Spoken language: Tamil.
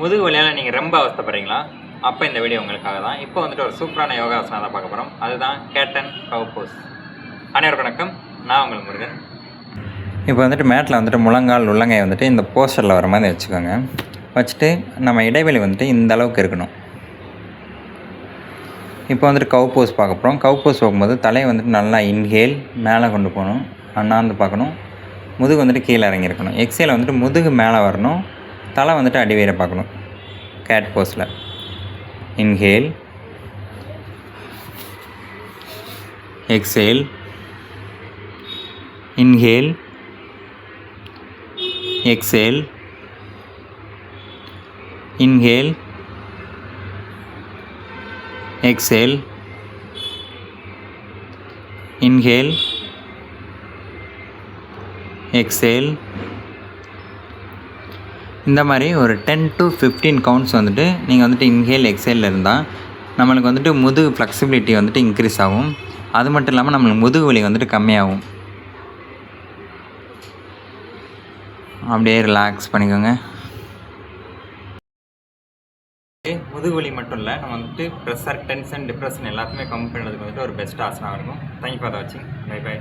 முதுகு வலியால் நீங்கள் ரொம்ப அவஸ்தைப்படுறீங்களா? அப்போ இந்த வீடியோ உங்களுக்காக தான். இப்போ வந்துட்டு ஒரு சூப்பரான யோகாசனம் தான் பார்க்க போகிறோம். அதுதான் கேட் அண்ட் கவ் போஸ். அனைவருக்கும் வணக்கம், நான் உங்கள் முருகன். இப்போ வந்துட்டு மேட்டில் வந்துட்டு முழங்கால் உள்ளங்கை வந்துட்டு இந்த போஸ்டரில் வர மாதிரி வச்சுக்கோங்க. வச்சுட்டு நம்ம இடைவெளி வந்துட்டு இந்த அளவுக்கு இருக்கணும். இப்போ வந்துட்டு கவ் போஸ் பார்க்க போகிறோம். கவ் போஸ் போகும்போது தலையை வந்துட்டு நல்லா இன்ஹேல் மேலே கொண்டு போகணும், அண்ணாந்து பார்க்கணும். முதுகு வந்துட்டு கீழே இறங்கியிருக்கணும். எக்ஸேல் வந்துட்டு முதுகு மேலே வரணும், தலை வந்துட்டு அடிவேரை பார்க்கணும். கேட் போஸில் inhale, exhale, inhale, exhale, inhale, exhale, inhale, exhale. இந்த மாதிரி ஒரு 10 to 15 கவுண்ட்ஸ் வந்துட்டு நீங்கள் வந்துட்டு இன்ஹேல் எக்ஸேலில் இருந்தால் நம்மளுக்கு வந்துட்டு முதுகு ஃப்ளெக்சிபிலிட்டி வந்துட்டு இன்க்ரீஸ் ஆகும். அது மட்டும் இல்லாமல் நம்மளுக்கு முதுகு வலி வந்துட்டு கம்மியாகும். அப்படியே ரிலாக்ஸ் பண்ணிக்கோங்க. முதுகு வலி மட்டும் இல்லை, நம்ம வந்துட்டு ப்ரெஷர், டென்ஷன், டிப்ரெஷன் எல்லாத்தையுமே கம்மி பண்ணுறதுக்கு வந்துட்டு ஒரு பெஸ்ட் ஆசனாக இருக்கும். தேங்க்யூ ஃபார் வாட்சிங். Bye by.